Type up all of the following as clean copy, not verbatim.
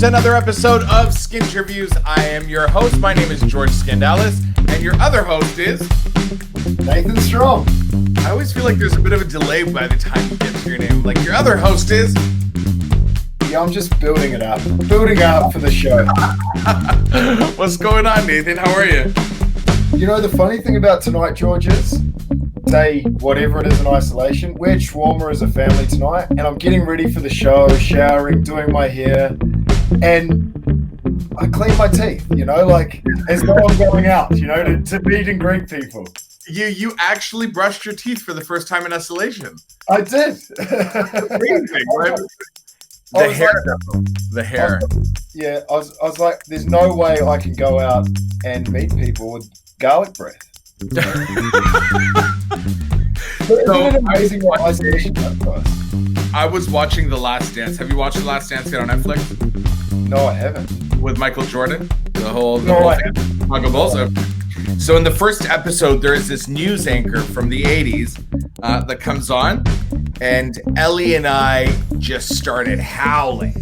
to another episode of Skinterviews. I am your host. My name is George Scandalis, and your other host is Nathan Strong. I always feel like there's a bit of a delay by the time you get to your name. Like your other host is. Yeah, I'm just building it up. Building up for the show. What's going on, Nathan? How are you? You know, the funny thing about tonight, George, is say whatever it is in isolation, we're shawarma as a family tonight, and I'm getting ready for the show, showering, doing my hair, and I clean my teeth, you know, like as though I'm going out, you know, to meet and greet people. You actually brushed your teeth for the first time in isolation. I did. Amazing, right? The hair. Yeah, I was like, there's no way I can go out and meet people with garlic breath. Isn't it amazing what isolation does for us? I was watching The Last Dance. Have you watched The Last Dance yet on Netflix? No, I haven't. With Michael Jordan? The whole thing. So in the first episode, there is this news anchor from the 80s that comes on, and Ellie and I just started howling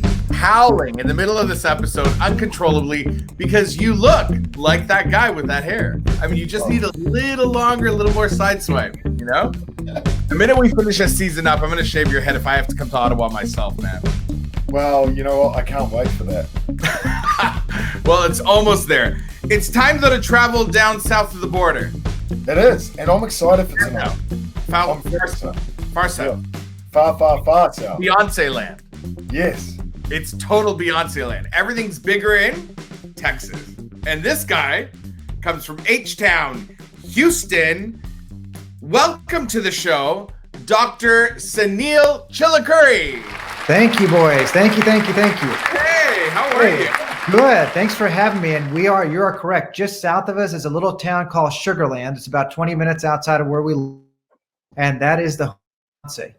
in the middle of this episode uncontrollably because you look like that guy with that hair. I mean, you just need a little longer, a little more side swipe, you know? The minute we finish this season up, I'm going to shave your head if I have to come to Ottawa myself, man. Well, you know what? I can't wait for that. Well, it's almost there. It's time, though, to travel down south of the border. It is, and I'm excited for tonight. Far south. Yeah. Far south. Beyonce land. Yes. It's total Beyonce land. Everything's bigger in Texas. And this guy comes from H-Town, Houston. Welcome to the show, Dr. Suneel Chilukuri. Thank you, boys. Thank you. Hey, how are you? Good. Thanks for having me. And you are correct. Just south of us is a little town called Sugarland. It's about 20 minutes outside of where we live. And that is the Beyonce.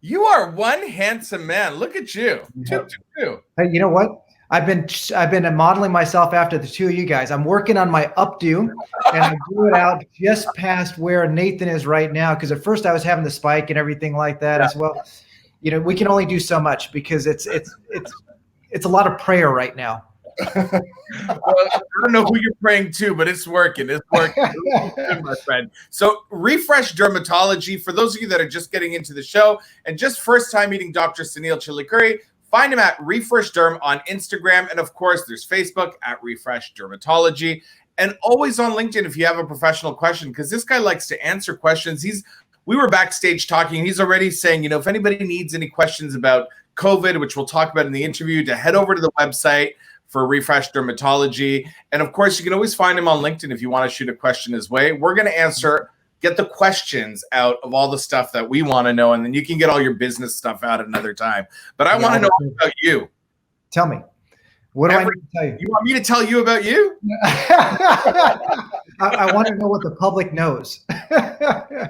You are one handsome man. Look at you. Yep. Two. Hey, you know what? I've been modeling myself after the two of you guys. I'm working on my updo, and I grew it out just past where Nathan is right now. Because at first I was having the spike and everything like that as well. You know, we can only do so much because it's a lot of prayer right now. Well, I don't know who you're praying to, but it's working. It's working, my friend. So, Refresh Dermatology, for those of you that are just getting into the show and just first time meeting Dr. Suneel Chilukuri, find him at Refresh Derm on Instagram. And of course, there's Facebook at Refresh Dermatology. And always on LinkedIn if you have a professional question, because this guy likes to answer questions. We were backstage talking. He's already saying, you know, if anybody needs any questions about COVID, which we'll talk about in the interview, to head over to the website for Refresh Dermatology. And of course, you can always find him on LinkedIn if you want to shoot a question his way. We're going to get the questions out of all the stuff that we want to know, and then you can get all your business stuff out at another time. But I want to know about you. Tell me. What do I need to tell you? You want me to tell you about you? I want to know what the public knows.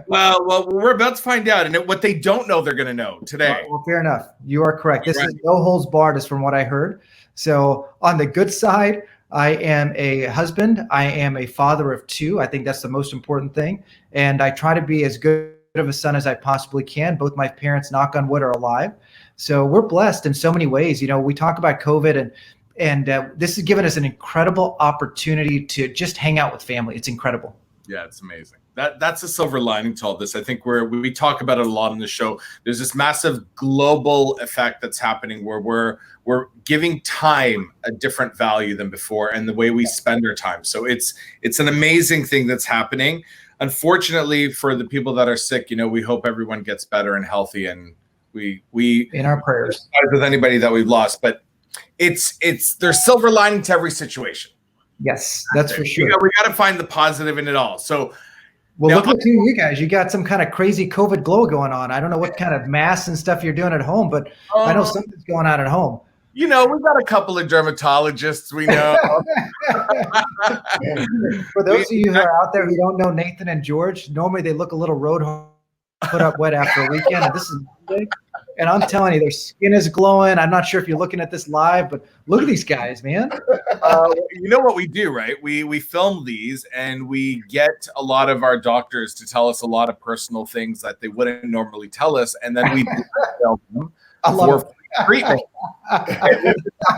Well, we're about to find out. And what they don't know, they're going to know today. Well, fair enough. You are correct. This is no holds barred, is from what I heard. So on the good side, I am a husband. I am a father of two. I think that's the most important thing. And I try to be as good of a son as I possibly can. Both my parents, knock on wood, are alive. So we're blessed in so many ways. You know, we talk about COVID and this has given us an incredible opportunity to just hang out with family. It's incredible. Yeah, it's amazing. That's a silver lining to all this. I think we talk about it a lot on the show. There's this massive global effect that's happening where we're giving time a different value than before, and the way we spend our time. So it's an amazing thing that's happening. Unfortunately, for the people that are sick, you know, we hope everyone gets better and healthy, and we in our prayers with anybody that we've lost. But there's silver lining to every situation. Yes, that's for sure. We got to find the positive in it all. So. Well, look at you guys. You got some kind of crazy COVID glow going on. I don't know what kind of masks and stuff you're doing at home, but I know something's going on at home. You know, we've got a couple of dermatologists we know. For those of you who are out there who don't know Nathan and George, normally they look a little road put up wet after a weekend. And this is Monday. And I'm telling you, their skin is glowing. I'm not sure if you're looking at this live, but look at these guys, man. You know what we do, right? We film these and we get a lot of our doctors to tell us a lot of personal things that they wouldn't normally tell us. And then we tell them for treatment.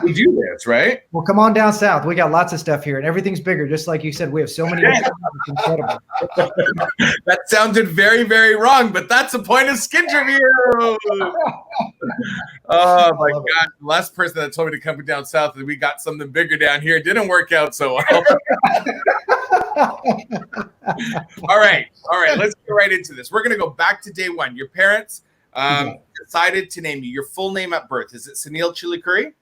We do this, right? Well, come on down south. We got lots of stuff here, and everything's bigger. Just like you said, we have so many. It's incredible. That sounded very, very wrong, but that's the point of Skinterviews. Oh my God! The last person that told me to come down south and we got something bigger down here. It didn't work out so well. All right. Let's get right into this. We're gonna go back to day one. Your parents decided to name you. Your full name at birth, is it Suneel Chilukuri?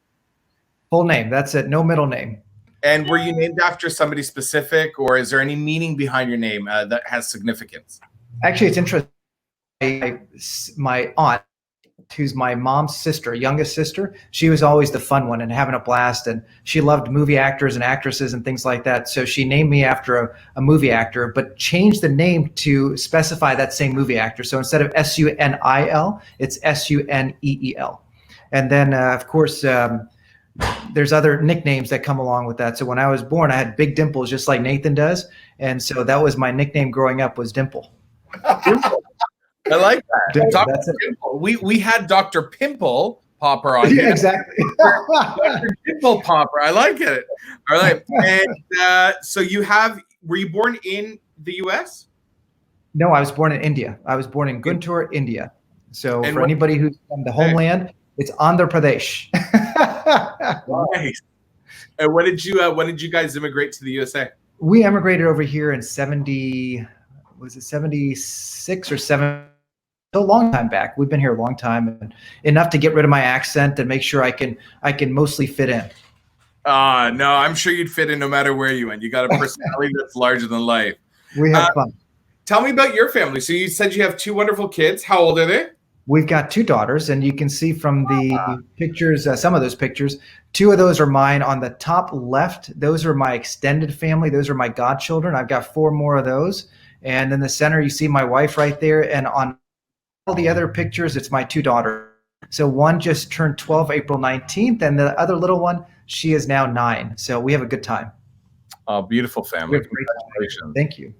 Full name. That's it. No middle name. And were you named after somebody specific, or is there any meaning behind your name that has significance? Actually, it's interesting. My aunt, who's my mom's sister, youngest sister, she was always the fun one and having a blast. And she loved movie actors and actresses and things like that. So she named me after a movie actor, but changed the name to specify that same movie actor. So instead of Sunil, it's Suneel. And then, of course, there's other nicknames that come along with that. So when I was born, I had big dimples, just like Nathan does. And so that was my nickname growing up, was Dimple. Dimple. I like that. Dimple, Dr. that's it. Dimple. We had Dr. Pimple Popper on here. Yeah, exactly. Dr. Dimple Popper. I like it. All right. And so were you born in the U.S.? No, I was born in India. I was born in Guntur, India. So for anybody who's from the homeland, it's Andhra Pradesh. Nice. And when did you guys immigrate to the USA? We emigrated over here in 76 or 7? A long time back. We've been here a long time, and enough to get rid of my accent and make sure I can mostly fit in. No, I'm sure you'd fit in no matter where you went. You got a personality that's larger than life. We have fun. Tell me about your family. So you said you have 2 wonderful kids. How old are they? We've got 2 daughters, and you can see from the pictures, some of those pictures, 2 of those are mine. On the top left, those are my extended family. Those are my godchildren. I've got 4 more of those. And in the center, you see my wife right there. And on all the other pictures, it's my 2 daughters. So one just turned 12 April 19th, and the other little one, she is now 9. So we have a good time. Oh, beautiful family. Congratulations. Thank you.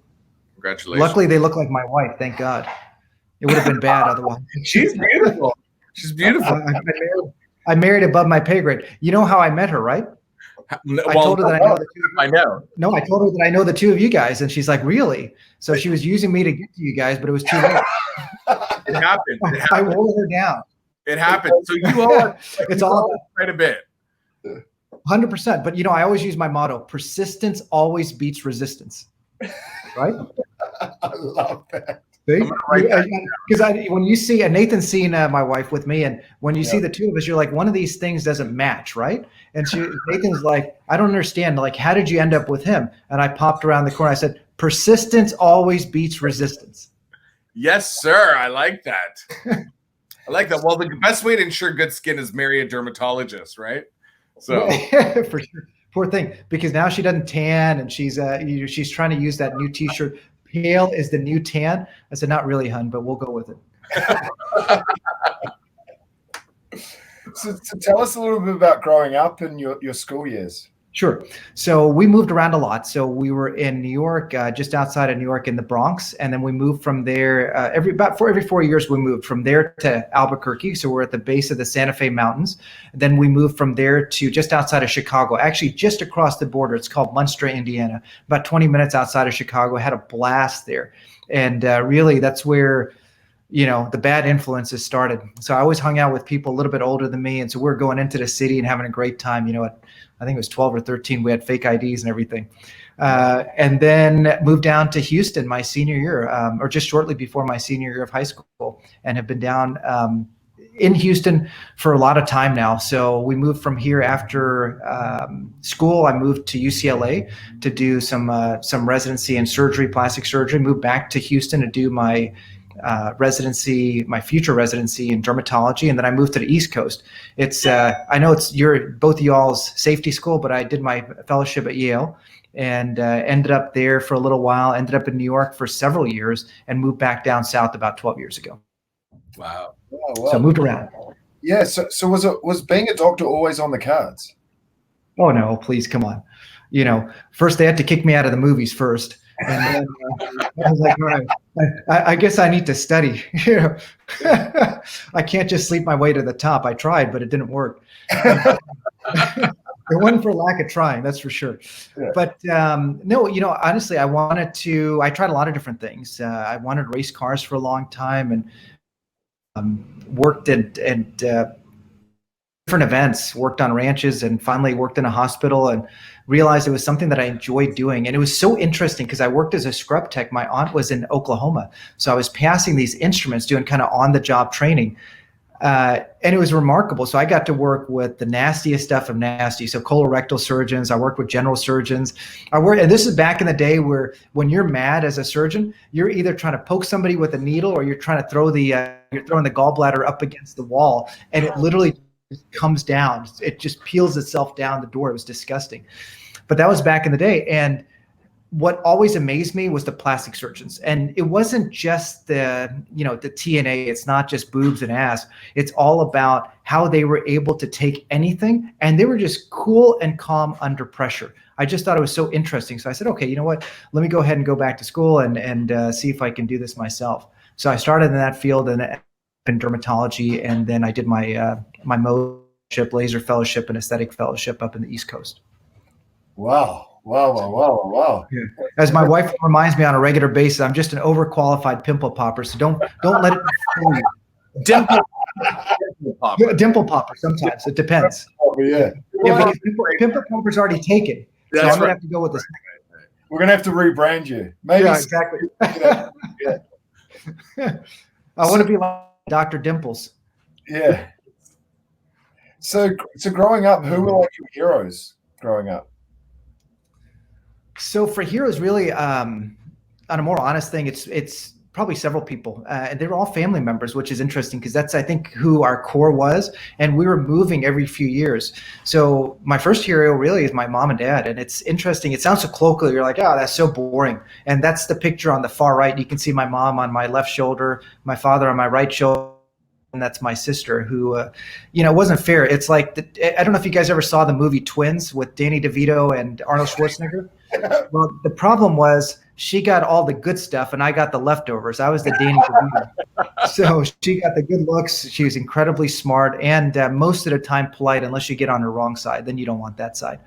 Congratulations. Luckily, they look like my wife. Thank God. It would have been bad otherwise. She's beautiful. She's beautiful. I married above my pay grade. You know how I met her, right? I told her that I know the 2 of you. I know. No, I told her that I know the 2 of you guys, and she's like, "Really?" So she was using me to get to you guys, but it was too late. It happened. I wore her down. It happened. So you owe it's all quite a bit. 100%. But I always use my motto: persistence always beats resistance. Right? I love that. Because when you see, and Nathan's seen my wife with me, and when you see the 2 of us, you're like, one of these things doesn't match, right? And Nathan's like, I don't understand. Like, how did you end up with him? And I popped around the corner. I said, persistence always beats resistance. Yes, sir. I like that. I like that. Well, the best way to ensure good skin is marry a dermatologist, right? So for sure. Poor thing, because now she doesn't tan, and she's trying to use that new T-shirt. Pale is the new tan. I said, not really, hun, but we'll go with it. So tell us a little bit about growing up and your school years. Sure. So we moved around a lot. So we were in New York, just outside of New York in the Bronx. And then we moved from there every 4 years, we moved from there to Albuquerque. So we're at the base of the Santa Fe Mountains. Then we moved from there to just outside of Chicago, actually just across the border. It's called Munster, Indiana, about 20 minutes outside of Chicago. I had a blast there. And really that's where the bad influences started. So I always hung out with people a little bit older than me. And so we're going into the city and having a great time. I think it was 12 or 13. We had fake IDs and everything. And then moved down to Houston my senior year, or just shortly before my senior year of high school, and have been down in Houston for a lot of time now. So we moved from here after school. I moved to UCLA to do some residency in surgery, plastic surgery, moved back to Houston to do my residency, my future residency in dermatology, and then I moved to the East Coast. It's I know it's both of y'all's safety school, but I did my fellowship at Yale and ended up there for a little while. Ended up in New York for several years and moved back down south about 12 years ago. Wow! So I moved around. Yeah. So was being a doctor always on the cards? Oh no! Please come on. First they had to kick me out of the movies first. And then I was like, all right, I guess I need to study. I can't just sleep my way to the top. I tried, but it didn't work. It wasn't for lack of trying, that's for sure. Yeah. But no, honestly, I tried a lot of different things. I wanted to race cars for a long time, and worked at different events, worked on ranches, and finally worked in a hospital, and realized it was something that I enjoyed doing. And it was so interesting because I worked as a scrub tech. My aunt was in Oklahoma, so I was passing these instruments, doing kind of on-the-job training. And it was remarkable. So I got to work with the nastiest stuff of nasty. So colorectal surgeons, I worked with general surgeons. And this is back in the day where when you're mad as a surgeon, you're either trying to poke somebody with a needle or you're trying to you're throwing the gallbladder up against the wall, and it literally comes down. It just peels itself down the door. It was disgusting. But that was back in the day. And what always amazed me was the plastic surgeons. And it wasn't just the TNA. It's not just boobs and ass. It's all about how they were able to take anything, and they were just cool and calm under pressure. I just thought it was so interesting. So I said, okay, you know what? Let me go ahead and go back to school and see if I can do this myself. So I started in that field in dermatology, and then I did my my fellowship, laser fellowship, and aesthetic fellowship up in the East Coast. Wow. Yeah. As my wife reminds me on a regular basis, I'm just an overqualified pimple popper. So don't let it fool you. Dimple popper. Sometimes it depends. Yeah. Because pimple popper's already taken. So I'm gonna have to go with this. We're gonna have to rebrand you. Maybe. Yeah, exactly. Yeah. I want to be like Dr. Dimples. Yeah. So growing up, who were like your heroes growing up? So for heroes, really, on a more honest thing, it's probably several people, and they were all family members, which is interesting because that's, I think, who our core was, and we were moving every few years. So my first hero really is my mom and dad, and it's interesting. It sounds so colloquial. You're like, oh, that's so boring, and that's the picture on the far right. You can see my mom on my left shoulder, my father on my right shoulder. And that's my sister who, it wasn't fair. It's like, I don't know if you guys ever saw the movie Twins with Danny DeVito and Arnold Schwarzenegger. Well, the problem was she got all the good stuff and I got the leftovers. I was the Danny DeVito. So she got the good looks. She was incredibly smart and most of the time polite, unless you get on her wrong side. Then you don't want that side.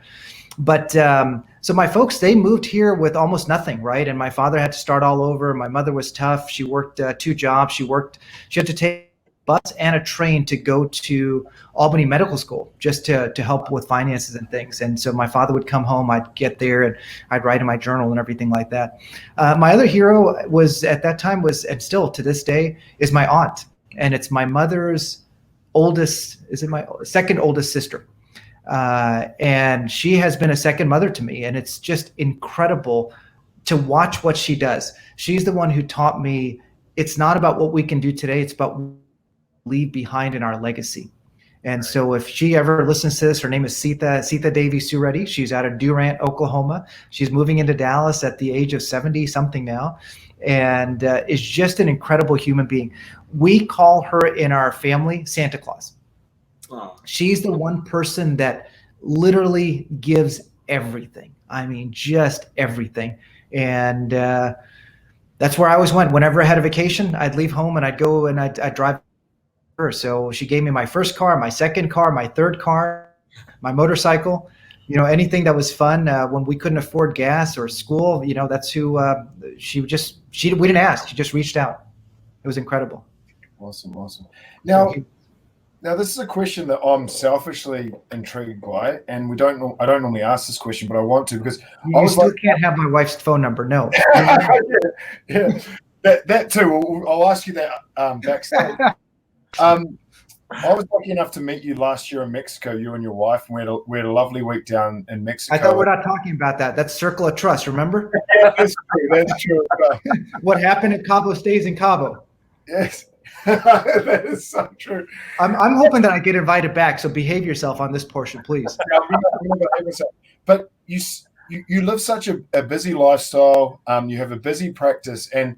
But so my folks, they moved here with almost nothing, right? And my father had to start all over. My mother was tough. She worked 2 jobs. She had to take bus and a train to go to Albany Medical School just to help with finances and things. And so my father would come home, I'd get there and I'd write in my journal and everything like that. My other hero was at that time and still to this day, is my aunt. And it's my mother's my second oldest sister. And she has been a second mother to me. And it's just incredible to watch what she does. She's the one who taught me it's not about what we can do today. It's about leave behind in our legacy. And so if she ever listens to this, her name is Sita Devi Suredi. She's out of Durant, Oklahoma. She's moving into Dallas at the age of 70 something now, and is just an incredible human being. We call her in our family Santa Claus. Oh. She's the one person that literally gives everything. I mean, just everything. And that's where I always went. Whenever I had a vacation, I'd leave home and I'd go and I'd drive her. So she gave me my first car, my second car, my third car, my motorcycle, anything that was fun when we couldn't afford gas or school, that's who we didn't ask. She just reached out. It was incredible. Awesome. Now this is a question that I'm selfishly intrigued by, and I don't normally ask this question, but I want to because you still can't have my wife's phone number. No. Yeah. That too. I'll ask you that backstage. I was lucky enough to meet you last year in Mexico, you and your wife, and we had a lovely week down in Mexico. I thought we're not talking about that. That's circle of trust, remember? Yeah, that's true. What happened in Cabo stays in Cabo. Yes, that is so true. I'm hoping that I get invited back, so behave yourself on this portion, please. But you live such a busy lifestyle. You have a busy practice, and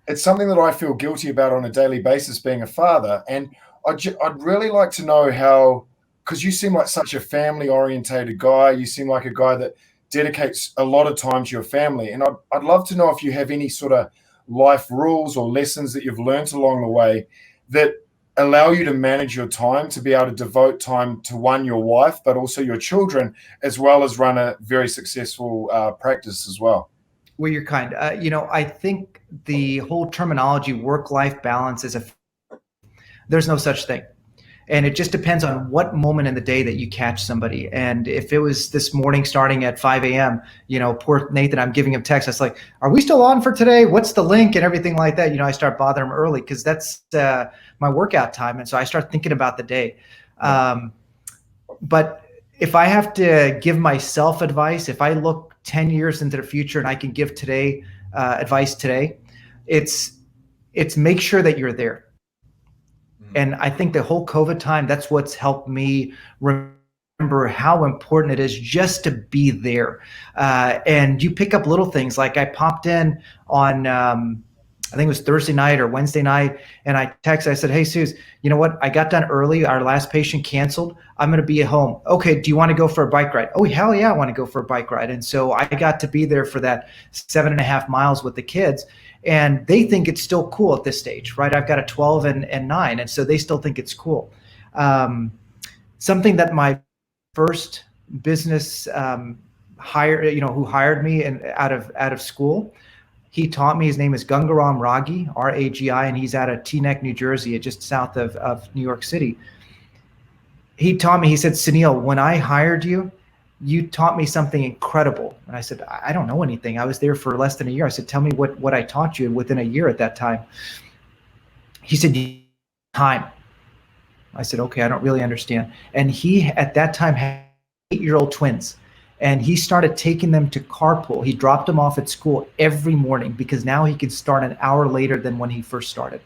it's something that I feel guilty about on a daily basis, being a father. And I'd really like to know how, because you seem like such a family-orientated guy. You seem like a guy that dedicate a lot of time to your family. And I'd love to know if you have any sort of life rules or lessons that you've learned along the way that allow you to manage your time, to be able to devote time to, one, your wife, but also your children, as well as run a very successful practice as well. Well, you're kind. I think the whole terminology work-life balance there's no such thing. And it just depends on what moment in the day that you catch somebody. And if it was this morning starting at 5 a.m., poor Nathan, I'm giving him text. I was like, are we still on for today? What's the link and everything like that? I start bothering him early because that's my workout time. And so I start thinking about the day. But if I have to give myself advice, if I look 10 years into the future and I can give today advice today, it's make sure that you're there. And I think the whole COVID time, that's what's helped me remember how important it is just to be there. And you pick up little things. Like I popped in on, I think it was Thursday night or Wednesday night, and I texted, I said, hey, Suze, you know what? I got done early. Our last patient canceled. I'm going to be at home. Okay, do you want to go for a bike ride? Oh, hell yeah, I want to go for a bike ride. And so I got to be there for that 7.5 miles with the kids. And they think it's still cool at this stage, right? I've got a 12 and 9, and so they still think it's cool. Something that my first business who hired me out of school, he taught me. His name is Gangaram Ragi, Ragi, and he's out of Teaneck, New Jersey, just south of New York City. He taught me, he said, Suneel, when I hired you, you taught me something incredible. And I said, I don't know anything. I was there for less than a year. I said, tell me what I taught you within a year at that time. He said, time. I said, okay, I don't really understand. And he, at that time, had 8-year-old twins. And he started taking them to carpool. He dropped them off at school every morning because now he could start an hour later than when he first started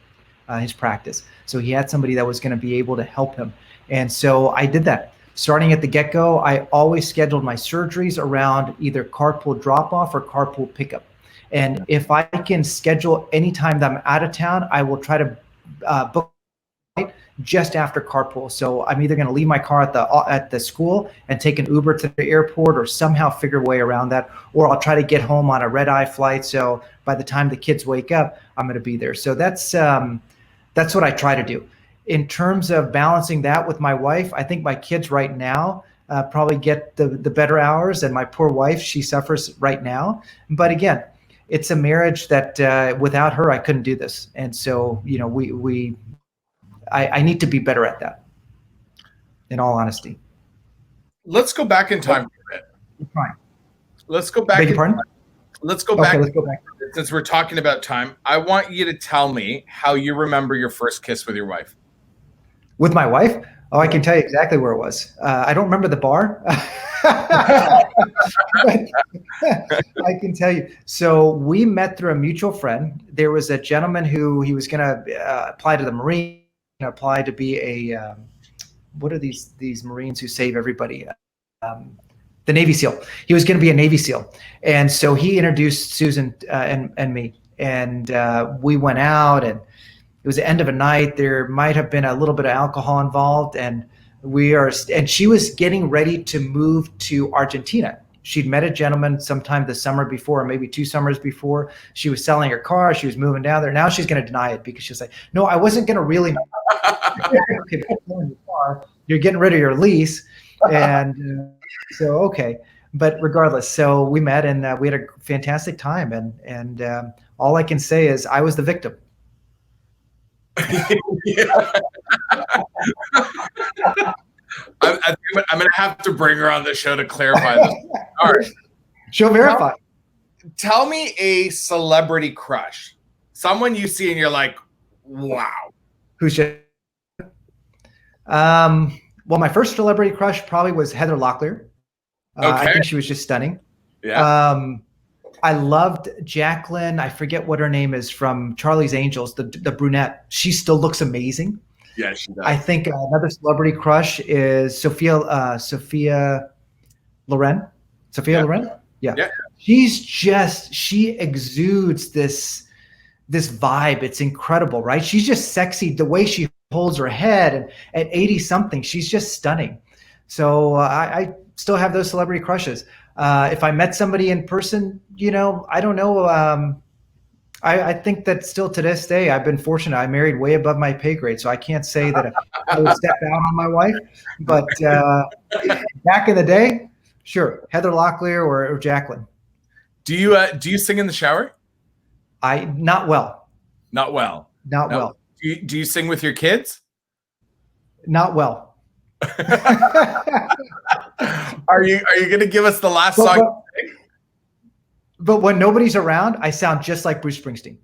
his practice. So he had somebody that was going to be able to help him. And so I did that. Starting at the get-go, I always scheduled my surgeries around either carpool drop-off or carpool pickup. And if I can schedule any time that I'm out of town, I will try to book just after carpool. So I'm either going to leave my car at the school and take an Uber to the airport or somehow figure a way around that, or I'll try to get home on a red-eye flight. So by the time the kids wake up, I'm going to be there. So that's what I try to do. In terms of balancing that with my wife, I think my kids right now probably get the better hours, and my poor wife, she suffers right now. But again, it's a marriage that without her, I couldn't do this. And so, I need to be better at that, in all honesty. Let's go back in time for a bit. Fine. Let's go back. Beg your pardon? Let's go back. Since we're talking about time, I want you to tell me how you remember your first kiss with your wife. With my wife? Oh, I can tell you exactly where it was. I don't remember the bar. I can tell you. So we met through a mutual friend. There was a gentleman who he was going to apply to the Marine, apply to be a what are these Marines who save everybody? The Navy SEAL. He was going to be a Navy SEAL, and so he introduced Susan and me, and we went out, and it was the end of a night. There might have been a little bit of alcohol involved, and she was getting ready to move to Argentina. She'd met a gentleman sometime the summer before, or maybe 2 summers before. She was selling her car. She was moving down there. Now she's going to deny it because she's like, no, I wasn't going to really. Okay, you're getting rid of your lease. And so, okay. But regardless, so we met, and we had a fantastic time. And all I can say is I was the victim. I'm going to have to bring her on the show to clarify this. All right. She'll verify. Tell me a celebrity crush. Someone you see and you're like, wow. Who's she? Well, my first celebrity crush probably was Heather Locklear. Okay. I think she was just stunning. Yeah. I loved Jacqueline. I forget what her name is from Charlie's Angels, the brunette. She still looks amazing. Yeah, she does. I think another celebrity crush is Sophia Loren. Sophia Loren? Yeah. She exudes this vibe. It's incredible, right? She's just sexy. The way she holds her head, and at 80 something, she's just stunning. So I still have those celebrity crushes. If I met somebody in person, I don't know. I think that still to this day, I've been fortunate. I married way above my pay grade, so I can't say that I would step down on my wife. But back in the day, sure, Heather Locklear or Jacqueline. Do you sing in the shower? Not well. Not well. Not no. well. Do you sing with your kids? Not well. Are you going to give us the last song? But when nobody's around, I sound just like Bruce Springsteen.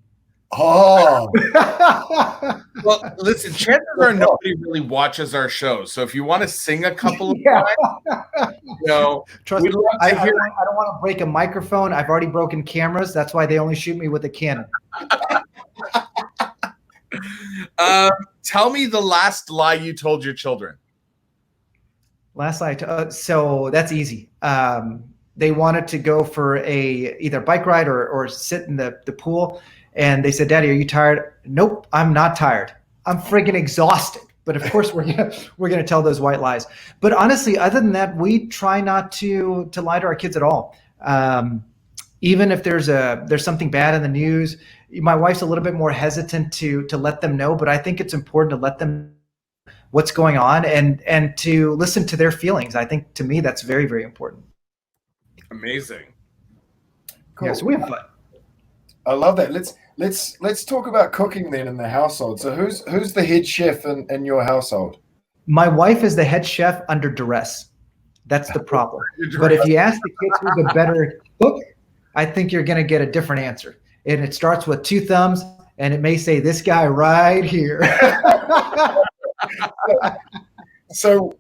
Oh. Well, listen, chances are nobody really watches our show. So if you want to sing a couple of times, trust me, I don't want to break a microphone. I've already broken cameras. That's why they only shoot me with a Canon. Tell me the last lie you told your children. Last lie. So that's easy. They wanted to go for either bike ride or sit in the pool. And they said, "Daddy, are you tired?" "Nope, I'm not tired. I'm freaking exhausted." But of course, we're gonna tell those white lies. But honestly, other than that, we try not to lie to our kids at all. Even if there's something bad in the news, my wife's a little bit more hesitant to let them know. But I think it's important to let them know what's going on and to listen to their feelings. I think to me that's very, very important. Amazing. Cool. Yeah, so we have fun. I love that. Let's talk about cooking then in the household. So who's the head chef in your household? My wife is the head chef under duress. That's the problem. But if you ask the kids who's a better cook, I think you're going to get a different answer. And it starts with 2 thumbs, and it may say this guy right here. So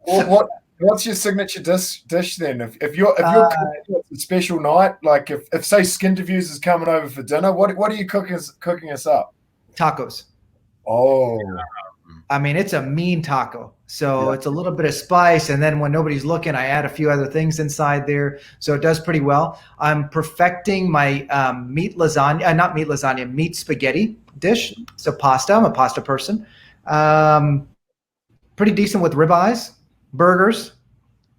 what's your signature dish then? If you're cooking a special night, like if say Skinterviews is coming over for dinner, what are you cooking us up? Tacos. Oh. I mean, it's a mean taco. So it's a little bit of spice. And then when nobody's looking, I add a few other things inside there. So it does pretty well. I'm perfecting my meat spaghetti dish. So pasta, I'm a pasta person. Pretty decent with ribeyes, burgers,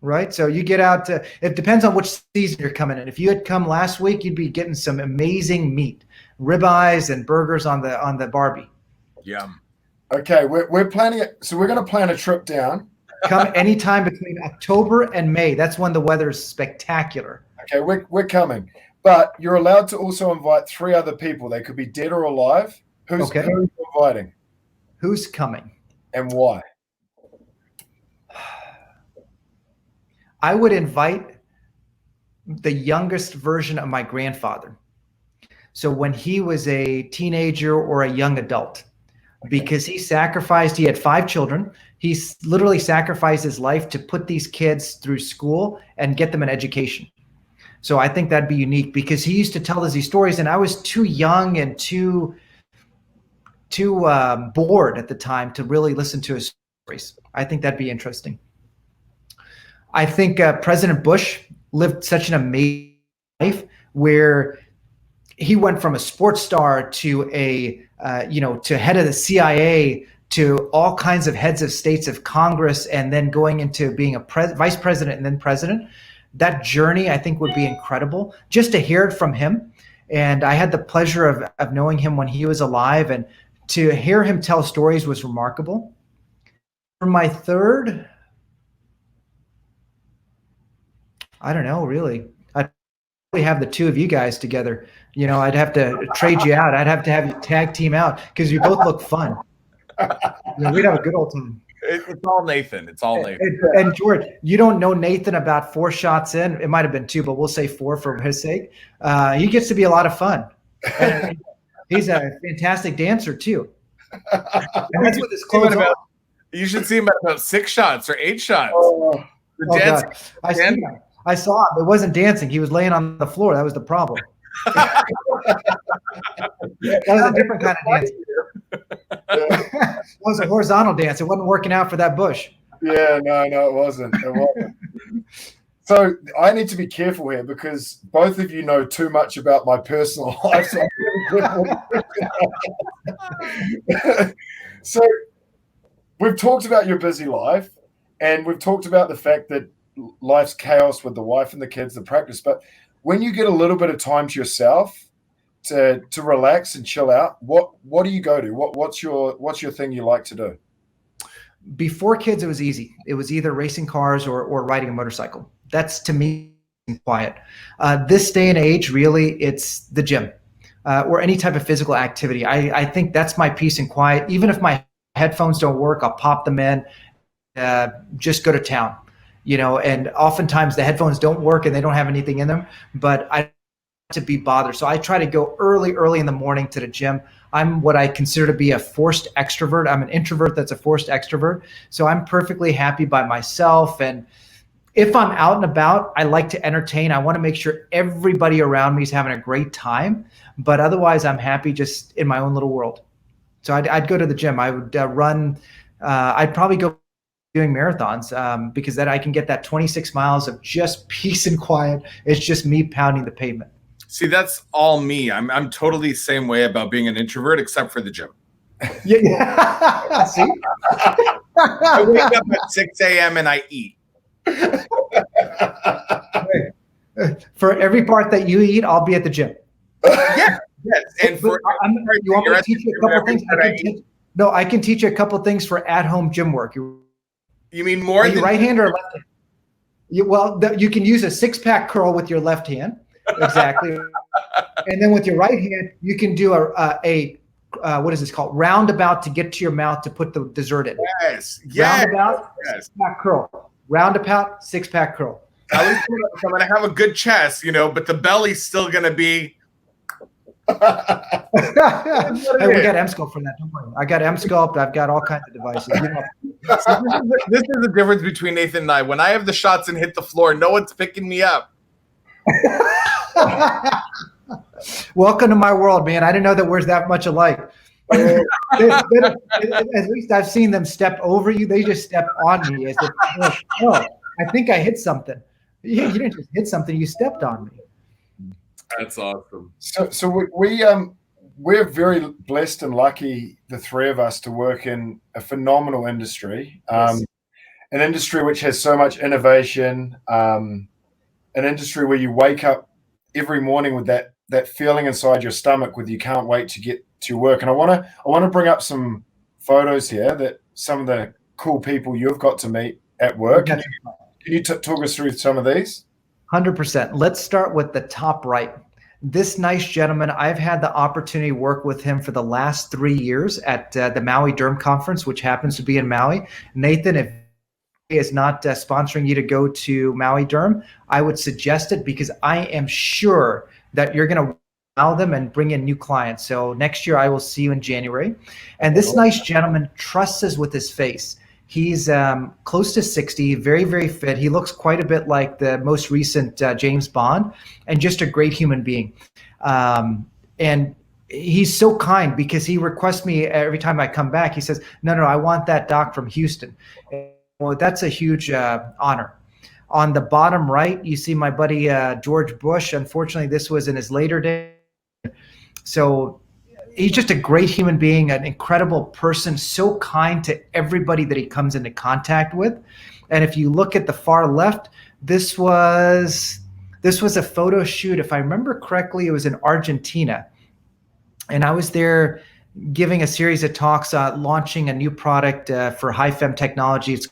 right? So you get out to, it depends on which season you're coming in. If you had come last week, you'd be getting some amazing meat, ribeyes and burgers on the Barbie. Yum. Okay, we're planning it. So we're going to plan a trip down. Come anytime between October and May. That's when the weather is spectacular. Okay, we're coming. But you're allowed to also invite 3 other people. They could be dead or alive. Who's inviting? Who's coming? And why? I would invite the youngest version of my grandfather. So when he was a teenager or a young adult, because he had 5 children. He literally sacrificed his life to put these kids through school and get them an education. So I think that'd be unique because he used to tell us these stories and I was too young and too bored at the time to really listen to his stories. I think that'd be interesting. I think President Bush lived such an amazing life where he went from a sports star to to head of the CIA, to all kinds of heads of states of Congress, and then going into being a vice president and then president. That journey, I think, would be incredible just to hear it from him. And I had the pleasure of knowing him when he was alive, and to hear him tell stories was remarkable. For my third, I don't know, really. I'd probably have the 2 of you guys together. I'd have to trade you out. I'd have to have you tag team out because you both look fun. We'd have a good old time. It's all Nathan. It's all Nathan. And George, you don't know Nathan about 4 shots in. It might have been 2, but we'll say 4 for his sake. He gets to be a lot of fun. And he's a fantastic dancer too. And that's what this clothes on. You should see him at about 6 shots or 8 shots. God. I saw him. It wasn't dancing. He was laying on the floor. That was the problem. That was a different kind of dance. It was a horizontal dance. It wasn't working out for that bush. Yeah, no, it wasn't. So I need to be careful here because both of you know too much about my personal life. So we've talked about your busy life, and we've talked about the fact that life's chaos with the wife and the kids, the practice. But when you get a little bit of time to yourself to relax and chill out, what do you go to? What's your thing you like to do? Before kids, it was easy. It was either racing cars or riding a motorcycle. That's, to me, quiet. This day and age, really, it's the gym or any type of physical activity. I think that's my peace and quiet. Even if my headphones don't work, I'll pop them in, just go to town, and oftentimes the headphones don't work and they don't have anything in them, but I don't want to be bothered. So I try to go early in the morning to the gym. I'm what I consider to be a forced extrovert. I'm an introvert that's a forced extrovert. So I'm perfectly happy by myself. And if I'm out and about, I like to entertain. I want to make sure everybody around me is having a great time. But otherwise, I'm happy just in my own little world. So I'd go to the gym. I would run. I'd probably go doing marathons because then I can get that 26 miles of just peace and quiet. It's just me pounding the pavement. See, that's all me. I'm totally the same way about being an introvert, except for the gym. Yeah. See? I wake up at 6 a.m. and I eat. For every part that you eat, I'll be at the gym. Yes. And you want me to teach you a couple things? I can teach you a couple things for at-home gym work. You mean more than right hand or left hand? You can use a six-pack curl with your left hand. Exactly. And then with your right hand, you can do a what is this called? Roundabout to get to your mouth to put the dessert in. Yes. Roundabout, six-pack curl. Roundabout, six-pack curl. At least I'm going to have a good chest, but the belly's still going to be. Hey, we got M-Sculpt for that. Don't worry. I got M-Sculpt. I've got all kinds of devices. This is the difference between Nathan and I. When I have the shots and hit the floor, no one's picking me up. Welcome to my world, man. I didn't know that we're that much alike. At least I've seen them step over you. They just step on me as if, oh, I think I hit something. You didn't just hit something. You stepped on me. That's awesome. So we're very blessed and lucky, the three of us, to work in a phenomenal industry, an industry which has so much innovation, an industry where you wake up every morning with that feeling inside your stomach with you can't wait to get to work. And I want to bring up some photos here that some of the cool people you've got to meet at work. Can you talk us through some of these? 100%. Let's start with the top right. This nice gentleman, I've had the opportunity to work with him for the last 3 years at the Maui Derm Conference, which happens to be in Maui. Nathan, if he is not sponsoring you to go to Maui Derm, I would suggest it because I am sure that you're going to wow them and bring in new clients. So next year I will see you in January. And this nice gentleman trusts us with his face. He's close to 60, very, very fit. He looks quite a bit like the most recent James Bond, and just a great human being. And he's so kind because he requests me every time I come back. He says, no, I want that doc from Houston. Well, that's a huge honor. On the bottom right, you see my buddy George Bush. Unfortunately, this was in his later days. So he's just a great human being, an incredible person, so kind to everybody that he comes into contact with. And if you look at the far left, this was a photo shoot. If I remember correctly, it was in Argentina. And I was there giving a series of talks, launching a new product for high fem technology. It's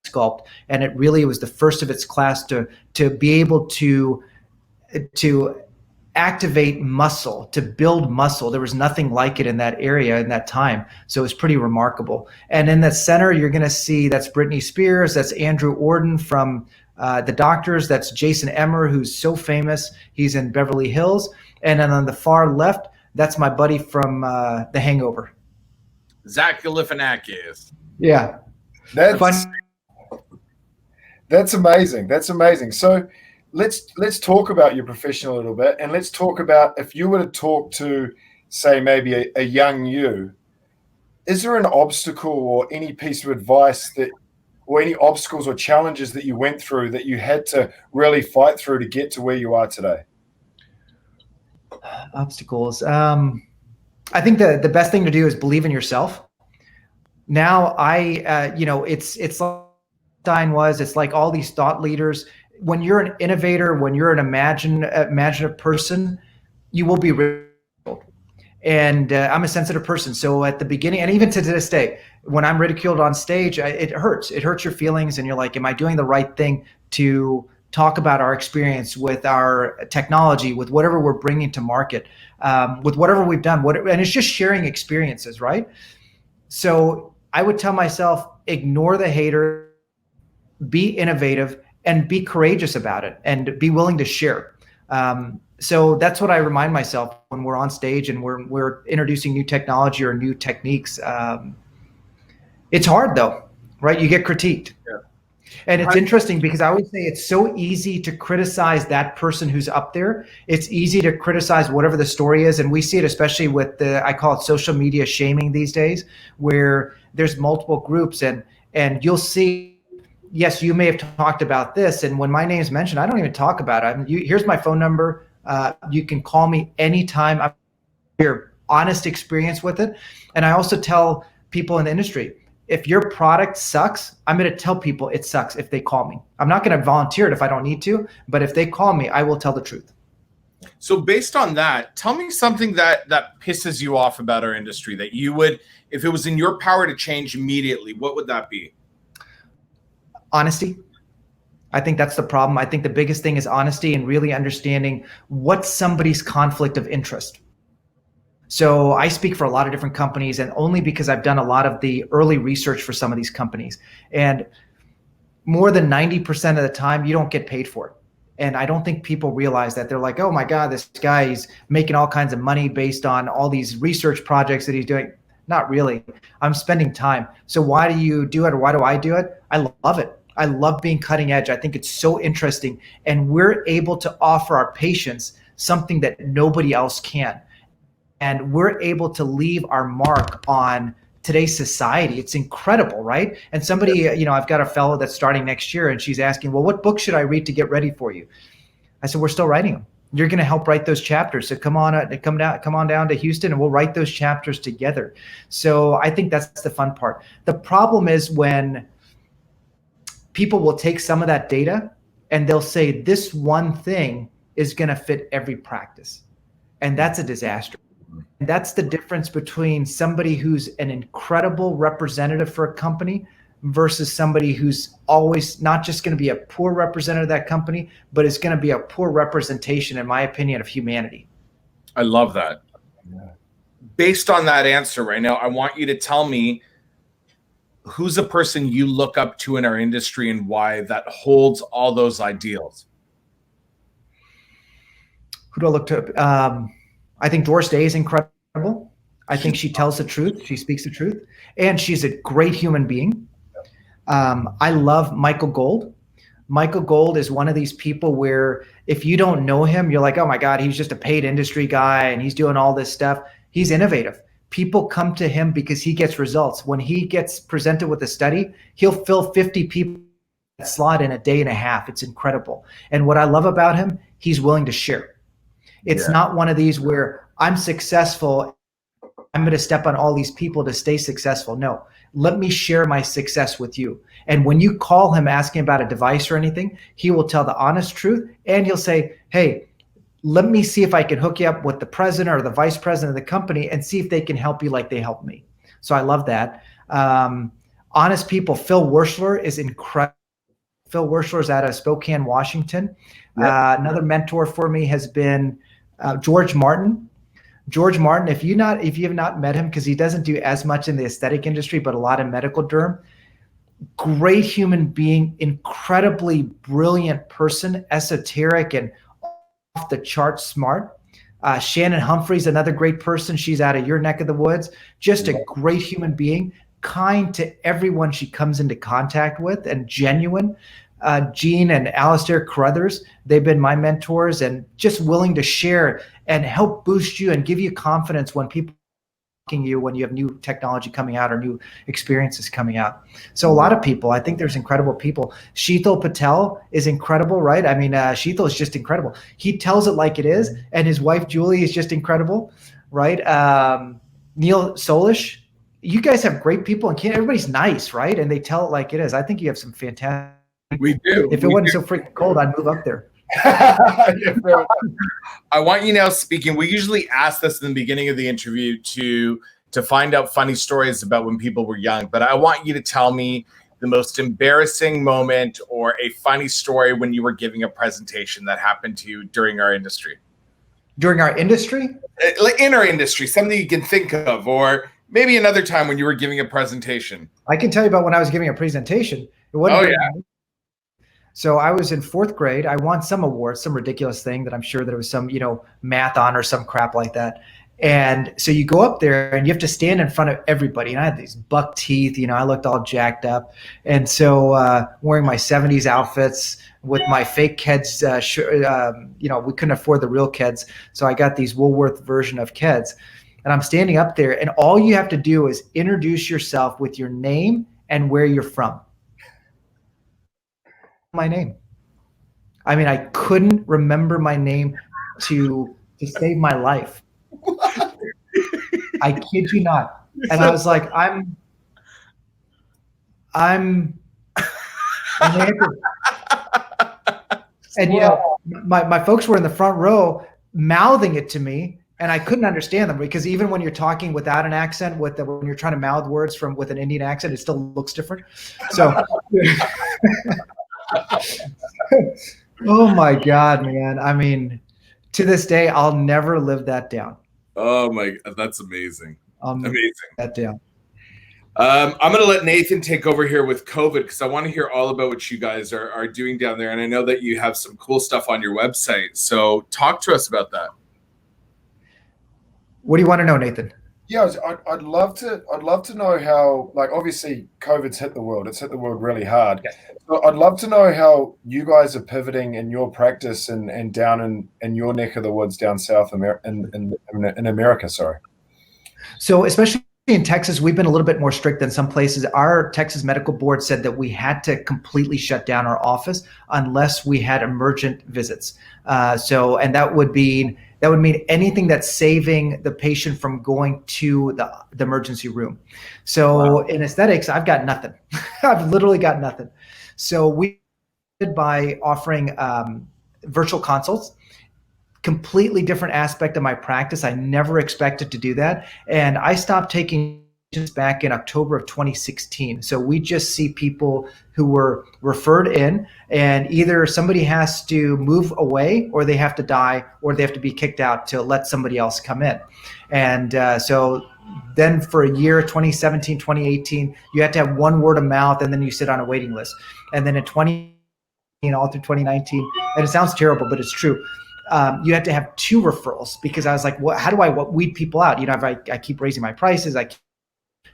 Sculpt. And it really was the first of its class to be able to activate muscle, to build muscle. There was nothing like it in that area in that time. So it was pretty remarkable. And in the center, you're going to see that's Britney Spears. That's Andrew Orden from The Doctors. That's Jason Emmer, who's so famous. He's in Beverly Hills. And then on the far left, that's my buddy from The Hangover. Zach Galifianakis. Yeah. That's amazing. That's amazing. So let's talk about your profession a little bit, and let's talk about if you were to talk to, say, maybe a young you, is there an obstacle or any piece of advice or any obstacles or challenges that you went through that you had to really fight through to get to where you are today? Obstacles. I think the best thing to do is believe in yourself. Now it's like Einstein was. It's like all these thought leaders. When you're an innovator, when you're an imaginative person, you will be ridiculed. And I'm a sensitive person. So at the beginning, and even to this day, when I'm ridiculed on stage, it hurts. It hurts your feelings. And you're like, am I doing the right thing to talk about our experience with our technology, with whatever we're bringing to market, with whatever we've done? And it's just sharing experiences, right? So I would tell myself, ignore the hater, be innovative, and be courageous about it, and be willing to share. So that's what I remind myself when we're on stage and we're introducing new technology or new techniques. It's hard though, right? You get critiqued. Yeah. And it's interesting because I always say it's so easy to criticize that person who's up there. It's easy to criticize whatever the story is. And we see it especially with I call it social media shaming these days, where there's multiple groups and you'll see, yes, you may have talked about this. And when my name's mentioned, I don't even talk about it. Here's my phone number. You can call me anytime. I'm here, honest experience with it. And I also tell people in the industry, if your product sucks, I'm going to tell people it sucks if they call me. I'm not going to volunteer it if I don't need to, but if they call me, I will tell the truth. So based on that, tell me something that pisses you off about our industry that you would, if it was in your power to change immediately, what would that be? Honesty. I think that's the problem. I think the biggest thing is honesty and really understanding what's somebody's conflict of interest. So I speak for a lot of different companies, and only because I've done a lot of the early research for some of these companies. And more than 90% of the time, you don't get paid for it. And I don't think people realize that. They're like, oh my God, this guy, he's making all kinds of money based on all these research projects that he's doing. Not really. I'm spending time. So why do you do it, or why do I do it? I love it. I love being cutting edge. I think it's so interesting. And we're able to offer our patients something that nobody else can. And we're able to leave our mark on today's society. It's incredible, right? And somebody, I've got a fellow that's starting next year, and she's asking, well, what book should I read to get ready for you? I said, we're still writing them. You're going to help write those chapters. So come on down to Houston, and we'll write those chapters together. So I think that's the fun part. The problem is when people will take some of that data and they'll say this one thing is going to fit every practice. And that's a disaster. And that's the difference between somebody who's an incredible representative for a company versus somebody who's always not just going to be a poor representative of that company, but is going to be a poor representation, in my opinion, of humanity. I love that. Yeah. Based on that answer right now, I want you to tell me who's a person you look up to in our industry and why that holds all those ideals. Who do I look to? I think Doris Day is incredible. I think she tells the truth. She speaks the truth. And she's a great human being. I love Michael Gold. Michael Gold is one of these people where if you don't know him, you're like, oh my God, he's just a paid industry guy and he's doing all this stuff. He's innovative. People come to him because he gets results. When he gets presented with a study, he'll fill 50 people that slot in a day and a half. It's incredible. And what I love about him, he's willing to share. It's not one of these where I'm successful, I'm going to step on all these people to stay successful. No, let me share my success with you. And when you call him asking about a device or anything, he will tell the honest truth, and he'll say, hey, let me see if I can hook you up with the president or the vice president of the company and see if they can help you like they helped me. So I love that. Honest people. Phil Werschler is incredible. Phil Werschler is out of Spokane, Washington. Yep. Another mentor for me has been George Martin. George Martin, if you have not met him, because he doesn't do as much in the aesthetic industry, but a lot in medical derm, great human being, incredibly brilliant person, esoteric and off the chart smart. Shannon Humphreys, another great person. She's out of your neck of the woods. Just a great human being, kind to everyone she comes into contact with, and genuine. Gene and Alistair Carruthers, they've been my mentors, and just willing to share and help boost you and give you confidence when people are asking you when you have new technology coming out or new experiences coming out. So a lot of people, I think there's incredible people. Sheetal Patel is incredible, right? I mean, Sheetal is just incredible. He tells it like it is, and his wife Julie is just incredible, right? Neil Solish, you guys have great people and everybody's nice, right? And they tell it like it is. I think you have some fantastic. We do. If it wasn't so freaking cold, I'd move up there. I want you now speaking. We usually ask this in the beginning of the interview to find out funny stories about when people were young, but I want you to tell me the most embarrassing moment or a funny story when you were giving a presentation that happened to you during our industry. During our industry? In our industry, something you can think of, or maybe another time when you were giving a presentation. I can tell you about when I was giving a presentation. It wasn't So I was in 4th grade. I won some award, some ridiculous thing that I'm sure there was some, math on or some crap like that. And so you go up there and you have to stand in front of everybody. And I had these buck teeth, I looked all jacked up. And so wearing my 70s outfits with my fake Keds, we couldn't afford the real Keds. So I got these Woolworth version of Keds. And I'm standing up there and all you have to do is introduce yourself with your name and where you're from. My name. I mean, I couldn't remember my name to save my life. I kid you not. And I was like, I'm and my folks were in the front row mouthing it to me, and I couldn't understand them because even when you're talking without an accent, when you're trying to mouth words with an Indian accent, it still looks different. So oh my God, man. I mean, to this day, I'll never live that down. Oh my, that's amazing. Amazing. That down. I'm going to let Nathan take over here with COVID because I want to hear all about what you guys are doing down there. And I know that you have some cool stuff on your website. So talk to us about that. What do you want to know, Nathan? Yeah, I'd love to know how, like, obviously COVID's hit the world. It's hit the world really hard. Yes. So I'd love to know how you guys are pivoting in your practice and down in your neck of the woods down south in America. Sorry. So especially in Texas, we've been a little bit more strict than some places. Our Texas Medical Board said that we had to completely shut down our office unless we had emergent visits. And that would mean anything that's saving the patient from going to the emergency room. So in aesthetics, I've got nothing. I've literally got nothing. So we did by offering virtual consults. Completely different aspect of my practice. I never expected to do that. And I stopped taking patients back in October of 2016. So we just see people who were referred in, and either somebody has to move away or they have to die or they have to be kicked out to let somebody else come in. And so then for a year, 2017, 2018, you had to have one word of mouth and then you sit on a waiting list. And then in all through 2019, and it sounds terrible, but it's true. You had to have 2 referrals because I was like, how do I weed people out? I keep raising my prices. I keep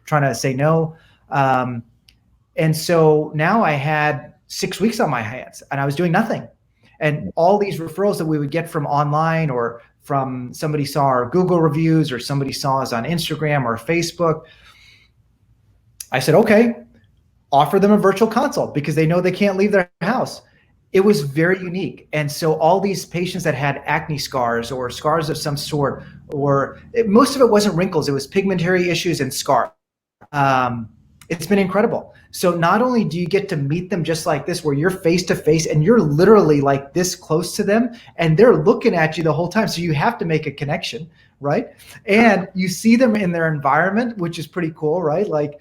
trying to say no. And so now I had 6 weeks on my hands and I was doing nothing. And all these referrals that we would get from online or from somebody saw our Google reviews or somebody saw us on Instagram or Facebook, I said, okay, offer them a virtual consult because they know they can't leave their house. It was very unique. And so all these patients that had acne scars or scars of some sort, most of it wasn't wrinkles, it was pigmentary issues and scar. It's been incredible. So not only do you get to meet them just like this, where you're face to face and you're literally like this close to them and they're looking at you the whole time. So you have to make a connection, right? And you see them in their environment, which is pretty cool, right? Like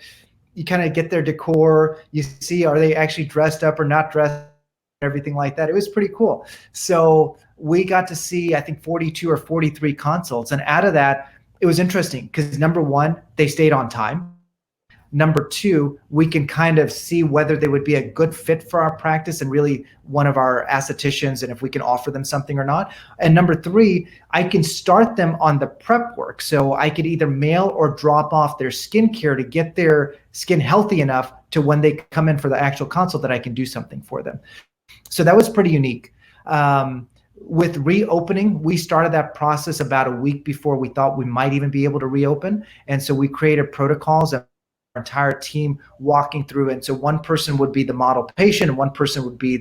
you kind of get their decor, you see, are they actually dressed up or not dressed, everything like that. It was pretty cool. So we got to see, I think 42 or 43 consults. And out of that, it was interesting because number one, they stayed on time. Number two, we can kind of see whether they would be a good fit for our practice and really one of our aestheticians and if we can offer them something or not. And number three, I can start them on the prep work. So I could either mail or drop off their skincare to get their skin healthy enough to when they come in for the actual consult that I can do something for them. So that was pretty unique. With reopening, we started that process about a week before we thought we might even be able to reopen. And so we created protocols and entire team walking through it. And so one person would be the model patient and one person would be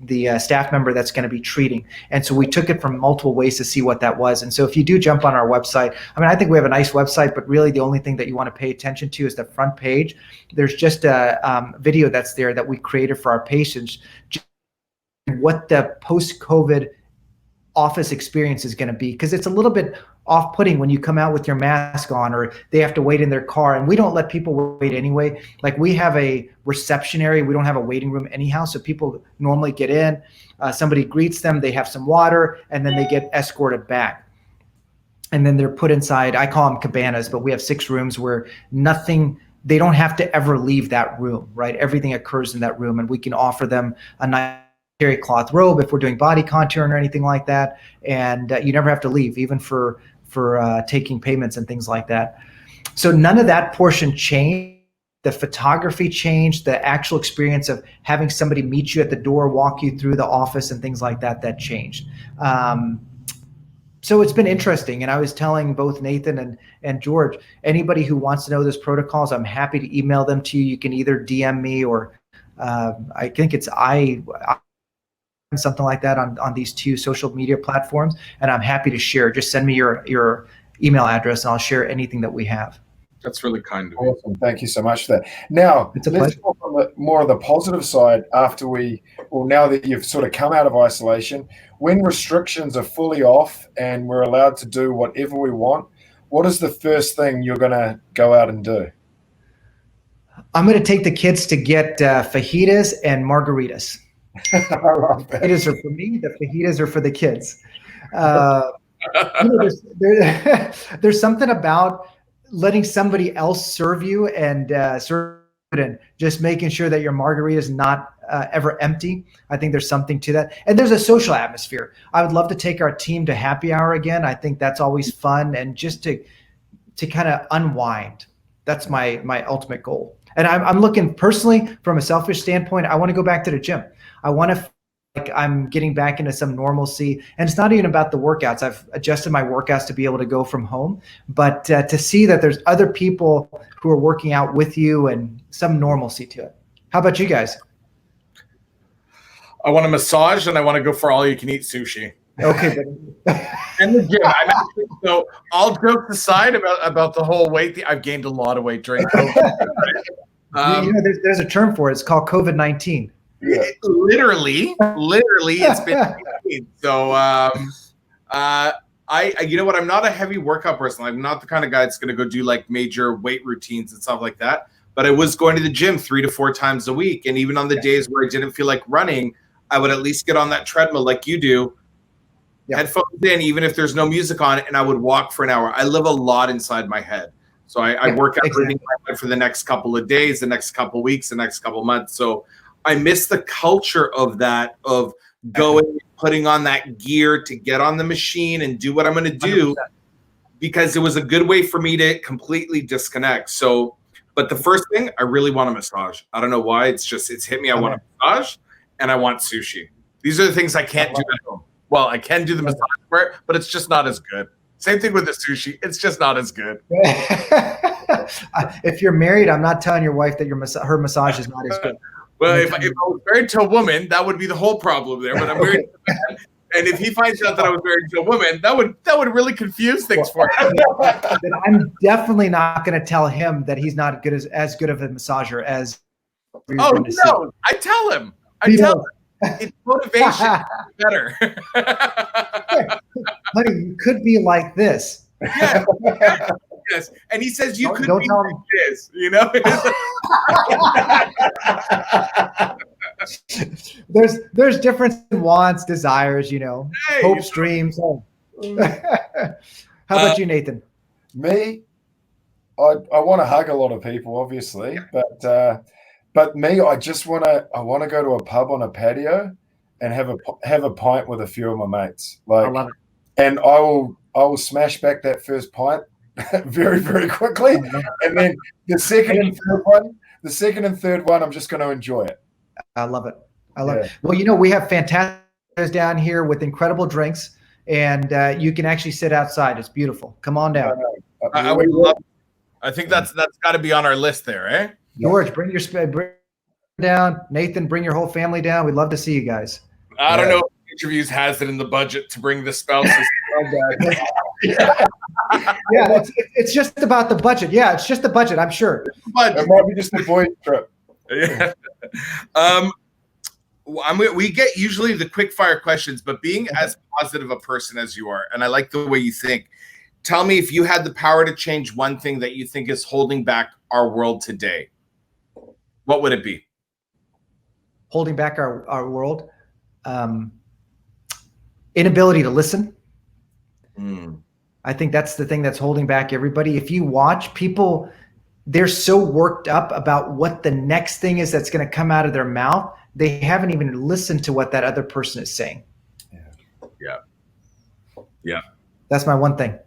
the staff member that's going to be treating. And so we took it from multiple ways to see what that was. And so if you do jump on our website, I mean, I think we have a nice website, but really the only thing that you want to pay attention to is the front page. There's just a video that's there that we created for our patients, what the post-COVID office experience is going to be, because it's a little bit off-putting when you come out with your mask on or they have to wait in their car, and we don't let people wait anyway. Like, we have a reception area, we don't have a waiting room anyhow, so people normally get in, somebody greets them, they have some water, and then they get escorted back, and then they're put inside. I call them cabanas, but we have 6 rooms where they don't have to ever leave that room, right? Everything occurs in that room, and we can offer them a nice cloth robe if we're doing body contouring or anything like that, and you never have to leave, even for taking payments and things like that. So none of that portion changed. The photography changed. The actual experience of having somebody meet you at the door, walk you through the office and things like that changed. So it's been interesting. And I was telling both Nathan and George, anybody who wants to know those protocols, I'm happy to email them to you. You can either DM me or I think it's something like that on these 2 social media platforms, and I'm happy to share. Just send me your email address and I'll share anything that we have. That's really kind of you. Awesome. Thank you so much for that. Now, let's talk on more of the positive side now that you've sort of come out of isolation. When restrictions are fully off and we're allowed to do whatever we want, what is the first thing you're going to go out and do? I'm going to take the kids to get fajitas and margaritas. I love that. Fajitas are for me. The fajitas are for the kids. There's something about letting somebody else serve you and just making sure that your margarita is not ever empty. I think there's something to that. And there's a social atmosphere. I would love to take our team to happy hour again. I think that's always fun, and just to kind of unwind. That's my ultimate goal. And I'm looking personally from a selfish standpoint. I want to go back to the gym. I want to I'm getting back into some normalcy, and it's not even about the workouts. I've adjusted my workouts to be able to go from home, but to see that there's other people who are working out with you and some normalcy to it. How about you guys? I want a massage and I want to go for all you can eat sushi. Okay. And the gym. So all jokes aside about the whole weight thing, I've gained a lot of weight during COVID. There's a term for it. It's called COVID-19. Yeah. Literally, it's been so. You know what? I'm not a heavy workout person. I'm not the kind of guy that's going to go do like major weight routines and stuff like that. But I was going to the gym 3 to 4 times a week, and even on the days where I didn't feel like running, I would at least get on that treadmill like you do, headphones in, even if there's no music on it, and I would walk for an hour. I live a lot inside my head, so I work out reading my head for the next couple of days, the next couple of weeks, the next couple of months. So I miss the culture of that, of going, putting on that gear to get on the machine and do what I'm going to do, 100%. Because it was a good way for me to completely disconnect. So, but the first thing, I really want a massage. I don't know why. It's hit me. I want a massage and I want sushi. These are the things I can't do at home. Well, I can do the massage part, but it's just not as good. Same thing with the sushi. It's just not as good. If you're married, I'm not telling your wife that her massage is not as good. Well, if I was married to a woman, that would be the whole problem there. But I'm married to a man, and if he finds out that I was married to a woman, that would really confuse things for him. Then I'm definitely not going to tell him that he's not as good of a massager as. Oh no! I tell him. It's motivation. Better. Honey, you could be like this. Yeah. Yes. And he says you could be like this, you know? There's different wants, desires, hopes, dreams. How about you, Nathan? Me, I want to hug a lot of people, obviously, but me, I want to go to a pub on a patio and have a pint with a few of my mates. I love it. And I will smash back that first pint very, very quickly, and then the second and third one, I'm just going to enjoy it. I love it. Well, we have fantastic down here with incredible drinks, and you can actually sit outside. It's beautiful. Come on down. I think that's got to be on our list there, eh? George, bring down. Nathan, bring your whole family down. We'd love to see you guys. I don't know if Interviews has it in the budget to bring the spouses. Yeah, it's just about the budget. Yeah, it's just the budget, I'm sure. It might be just a boys trip. Yeah. We get usually the quick fire questions, but being as positive a person as you are, and I like the way you think, tell me if you had the power to change one thing that you think is holding back our world today, what would it be? Holding back our world? Inability to listen. I think that's the thing that's holding back everybody. If you watch people, they're so worked up about what the next thing is that's going to come out of their mouth. They haven't even listened to what that other person is saying. Yeah. That's my one thing.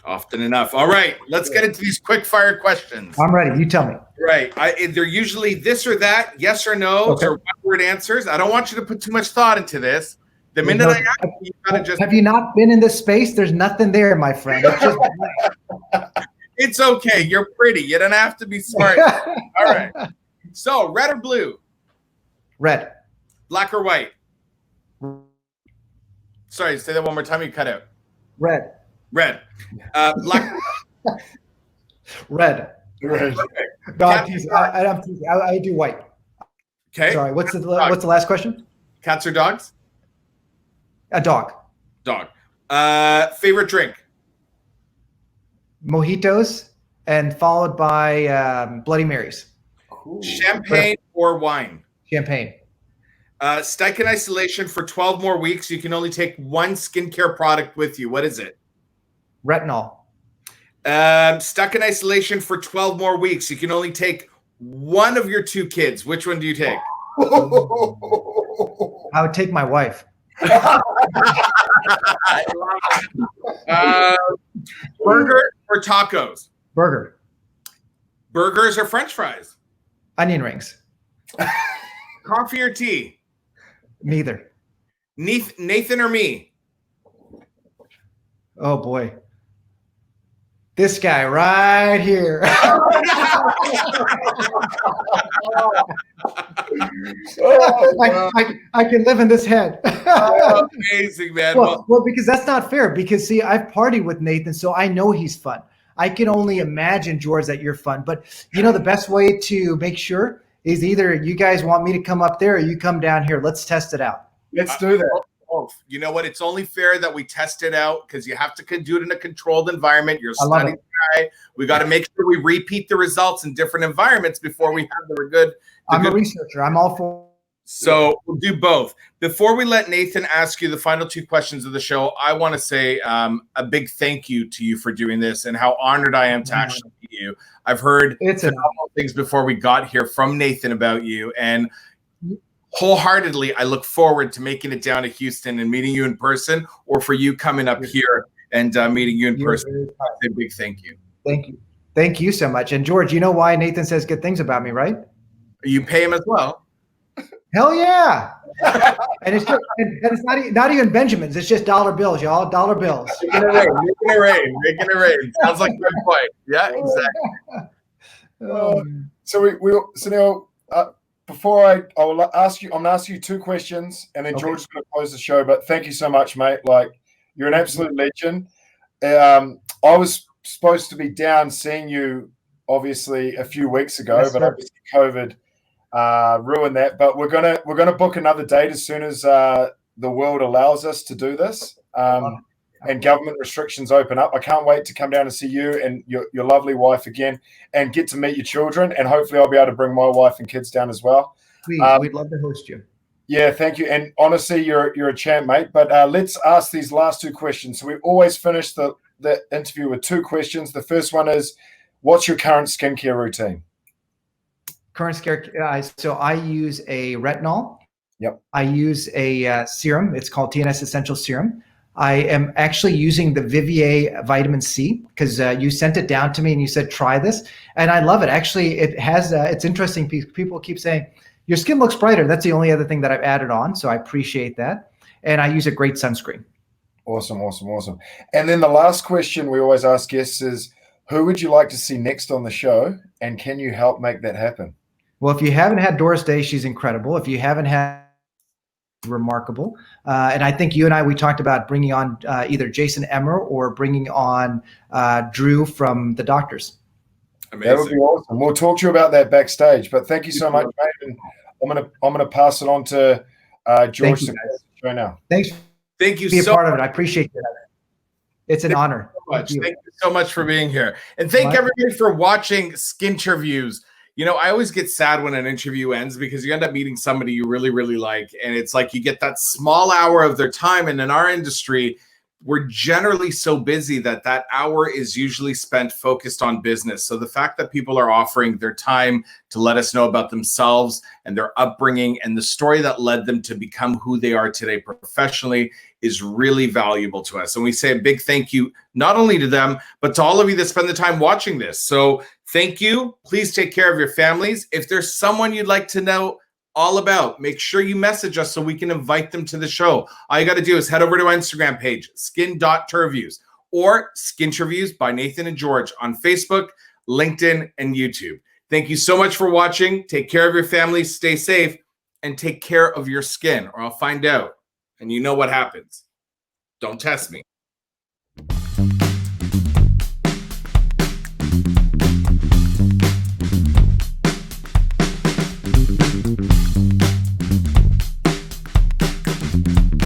Often enough. All right, let's get into these quick fire questions. I'm ready. You tell me. Right. They're usually this or that, yes or no, or one-word answers. I don't want you to put too much thought into this. The minute I ask you, gotta just. Have you not been in this space? There's nothing there, my friend. It's just. It's okay. You're pretty. You don't have to be smart. All right. So, red or blue? Red. Black or white? Sorry, say that one more time. You cut out. Red. Red. Black. Red. Red. No, I'm teasing. I do white. Okay. Sorry. What's the last question? Cats or dogs? A dog. Dog. Favorite drink? Mojitos, and followed by Bloody Marys. Cool. Champagne or wine? Champagne. Stuck in isolation for 12 more weeks. You can only take one skincare product with you. What is it? Retinol. Stuck in isolation for 12 more weeks. You can only take one of your two kids. Which one do you take? I would take my wife. Burger or tacos? Burger. Burgers or French fries? Onion rings. Coffee or tea? Neither. Nathan or me? Oh boy. This guy right here. I can live in this head. Amazing, man. Well, because that's not fair. Because see, I've partied with Nathan, so I know he's fun. I can only imagine, George, that you're fun. But you know, the best way to make sure is either you guys want me to come up there or you come down here. Let's test it out. Let's do that. You know what? It's only fair that we test it out because you have to do it in a controlled environment. You're a study guy. We got to make sure we repeat the results in different environments before we have the good. I'm a researcher. I'm all for. So we'll do both. Before we let Nathan ask you the final two questions of the show, I want to say a big thank you to you for doing this and how honored I am to actually meet you. I've heard things before we got here from Nathan about you, and wholeheartedly, I look forward to making it down to Houston and meeting you in person, or for you coming up here and meeting you in person. A big thank you. Thank you. Thank you so much. And George, you know why Nathan says good things about me, right? You pay him as well. Hell yeah. And it's not even Benjamins. It's just dollar bills, y'all. Dollar bills. Making it rain. Sounds like good point. Yeah, exactly. So Suneel, before I will ask you, I'm gonna ask you two questions, and then George is gonna close the show. But thank you so much, mate. Like, you're an absolute legend. I was supposed to be down seeing you, obviously, a few weeks ago, but obviously COVID ruined that. But we're gonna book another date as soon as the world allows us to do this, and government restrictions open up. I can't wait to come down and see you and your lovely wife again, and get to meet your children. And hopefully, I'll be able to bring my wife and kids down as well. Please, we'd love to host you. Yeah, thank you. And honestly, you're a champ, mate. But let's ask these last two questions. So we always finish the interview with two questions. The first one is, what's your current skincare routine? Current skincare. So I use a retinol. Yep. I use a serum. It's called TNS Essential Serum. I am actually using the Vivier Vitamin C because you sent it down to me and you said, try this. And I love it. Actually, it has, it's interesting. People keep saying, your skin looks brighter. That's the only other thing that I've added on. So I appreciate that. And I use a great sunscreen. Awesome. And then the last question we always ask guests is, Who would you like to see next on the show, and can you help make that happen? Well, if you haven't had Doris Day, she's incredible. If you haven't had, remarkable. And I think you and I, we talked about bringing on either Jason Emmer or bringing on Drew from The Doctors. Amazing. That would be awesome. We'll talk to you about that backstage. But thank you so much, mate. And I'm gonna pass it on to George to close the show now. Thanks. Thank you be so a part of it. I appreciate it. It's an honor. Thank you so much for being here. And thank everybody for watching Skinterviews. You know, I always get sad when an interview ends because you end up meeting somebody you really, really like. And it's like you get that small hour of their time. And in our industry, we're generally so busy that that hour is usually spent focused on business. So the fact that people are offering their time to let us know about themselves and their upbringing and the story that led them to become who they are today professionally is really valuable to us. And we say a big thank you, not only to them, but to all of you that spend the time watching this. So thank you. Please take care of your families. If there's someone you'd like to know all about, make sure you message us so we can invite them to the show. All you got to do is head over to our Instagram page, skin.terviews, or Skinterviews by Nathan and George on Facebook, LinkedIn, and YouTube. Thank you so much for watching. Take care of your families, stay safe, and take care of your skin, or I'll find out. And you know what happens. Don't test me.